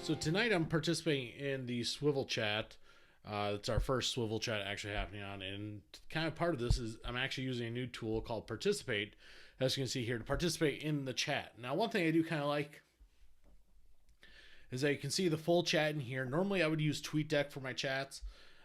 So tonight I'm participating in the Swivel Chat. It's our first Swivel Chat actually happening on, and kind of part of this is I'm actually using a new tool called Participate, as you can see here, to participate in the chat. Now, one thing I do kind of like is that you can see the full chat in here. Normally, I would use TweetDeck for my chats,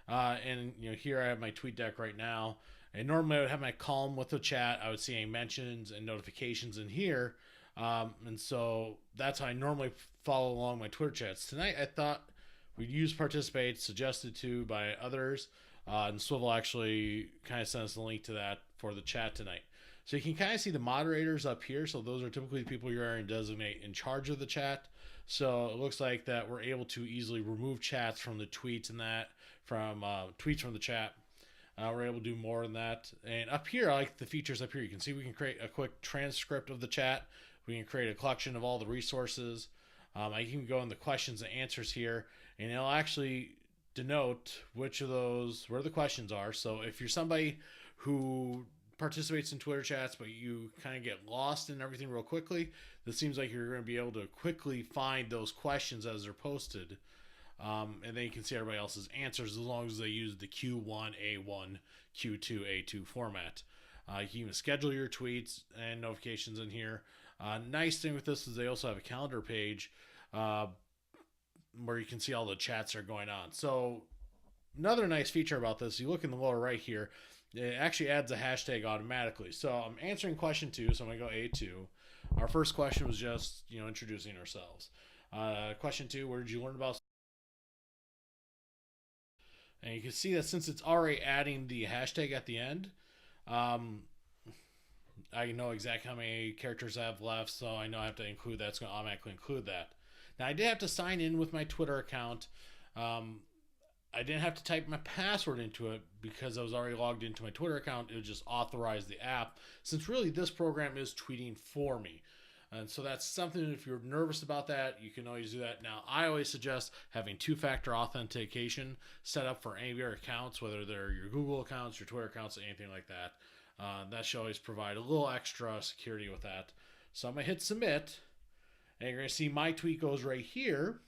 and here I have my TweetDeck right now. And normally, I would have my column with the chat. I would see any mentions and notifications in here, and so that's how I normally follow along my Twitter chats. Tonight, I thought we'd use Participate, suggested to by others, and Swivel actually kind of sent us a link to that for the chat tonight. So you can kind of see the moderators up here. So those are typically the people you're going to designate in charge of the chat. So it looks like that we're able to easily remove chats from the tweets and that from tweets from the chat. We're able to do more than that. And up here, I like the features up here. You can see we can create a quick transcript of the chat. We can create a collection of all the resources. I can go in the questions and answers here, and it'll actually denote which of those, where the questions are. So if you're somebody who participates in Twitter chats, but you kind of get lost in everything real quickly, this seems like you're going to be able to quickly find those questions as they're posted. And then you can see everybody else's answers as long as they use the Q1A1, Q2A2 format. You can even schedule your tweets and notifications in here. Nice thing with this is they also have a calendar page where you can see all the chats that are going on. So another nice feature about this, you look in the lower right here, it actually adds a hashtag automatically. So I'm answering question 2, so I'm going to go A2. Our first question was just, introducing ourselves. Question 2, where did you learn about? And you can see that since it's already adding the hashtag at the end, I know exactly how many characters I have left, so I know I have to include that. It's going to automatically include that. Now, I did have to sign in with my Twitter account. I didn't have to type my password into it because I was already logged into my Twitter account. It would just authorize the app, since really this program is tweeting for me. And so that's something, if you're nervous about that, you can always do that. Now, I always suggest having two-factor authentication set up for any of your accounts, whether they're your Google accounts, your Twitter accounts, anything like that. That should always provide a little extra security with that. So I'm going to hit submit, and you're going to see my tweet goes right here,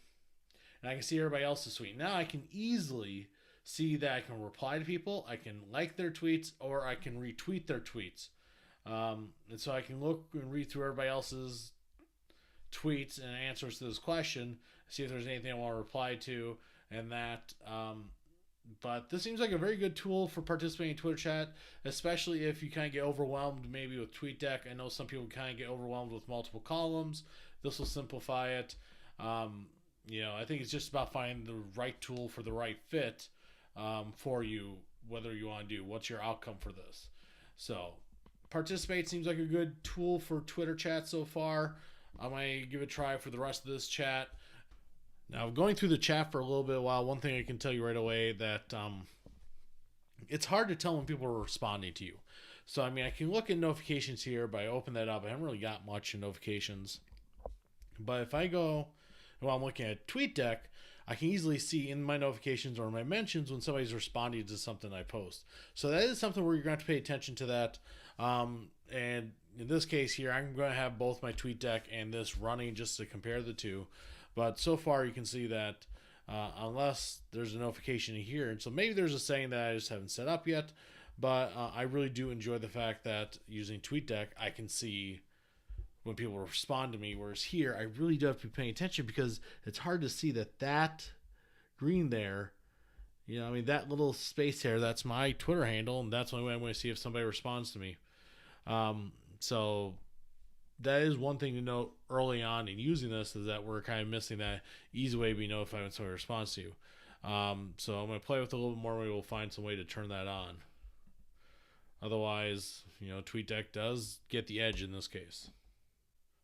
and I can see everybody else's tweet. Now I can easily see that I can reply to people, I can like their tweets, or I can retweet their tweets. And so I can look and read through everybody else's tweets and answers to this question, see if there's anything I want to reply to, and that. But this seems like a very good tool for participating in Twitter chat, especially if you kind of get overwhelmed maybe with TweetDeck. I know some people kind of get overwhelmed with multiple columns. This will simplify it. I think it's just about finding the right tool for the right fit for you, whether you want to do what's your outcome for this. So Participate seems like a good tool for Twitter chat so far. I might give it a try for the rest of this chat. Now, going through the chat for a little bit while, one thing I can tell you right away that it's hard to tell when people are responding to you. So, I can look at notifications here, but I open that up. I haven't really got much in notifications. But if I go, while I'm looking at TweetDeck, I can easily see in my notifications or my mentions when somebody's responding to something I post. So that is something where you're going to have to pay attention to that. And in this case here, I'm going to have both my TweetDeck and this running just to compare the two. But so far you can see that unless there's a notification here, and so maybe there's a setting that I just haven't set up yet, but I really do enjoy the fact that using TweetDeck, I can see when people respond to me, whereas here I really do have to be paying attention because it's hard to see that green there, that little space there, that's my Twitter handle, and that's the only way I'm going to see if somebody responds to me. So that is one thing to note early on in using this, is that we're kind of missing that easy way to be notified when somebody responds to you. So I'm going to play with it a little bit more. Maybe we'll find some way to turn that on. Otherwise, TweetDeck does get the edge in this case.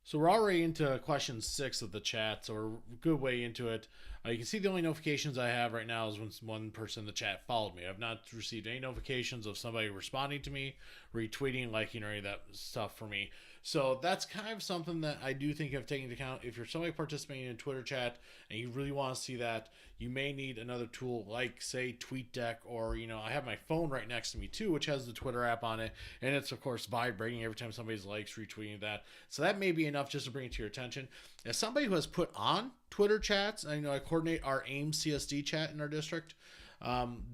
So we're already into question 6 of the chat, so we're a good way into it. You can see the only notifications I have right now is when one person in the chat followed me. I've not received any notifications of somebody responding to me, retweeting, liking, or any of that stuff for me. So that's kind of something that I do think of taking into account. If you're somebody participating in a Twitter chat and you really want to see that, you may need another tool like, say, TweetDeck, or, I have my phone right next to me too, which has the Twitter app on it, and it's of course vibrating every time somebody's likes, retweeting that. So that may be enough just to bring it to your attention. As somebody who has put on Twitter chats, I coordinate our AIM CSD chat in our district.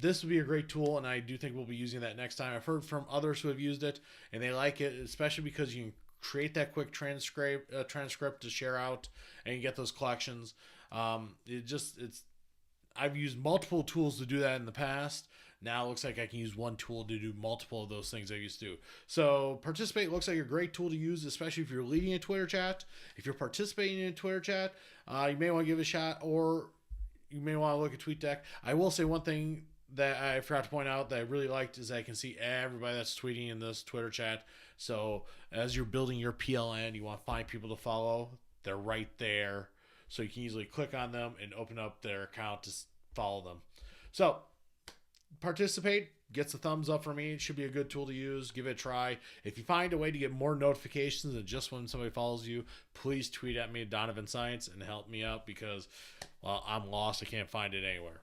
This would be a great tool, and I do think we'll be using that next time. I've heard from others who have used it, and they like it, especially because you can create that quick transcript to share out, and you get those collections. I've used multiple tools to do that in the past. Now it looks like I can use one tool to do multiple of those things I used to do. So Participate looks like a great tool to use, especially if you're leading a Twitter chat. If you're participating in a Twitter chat, you may want to give it a shot, or you may want to look at TweetDeck. I will say one thing that I forgot to point out that I really liked is I can see everybody that's tweeting in this Twitter chat. So as you're building your PLN, you want to find people to follow. They're right there. So you can easily click on them and open up their account to follow them. So Participate gets a thumbs up for me. It should be a good tool to use. Give it a try. If you find a way to get more notifications than just when somebody follows you, please tweet at me at Donovan Science and help me out, because, well, I'm lost. I can't find it anywhere.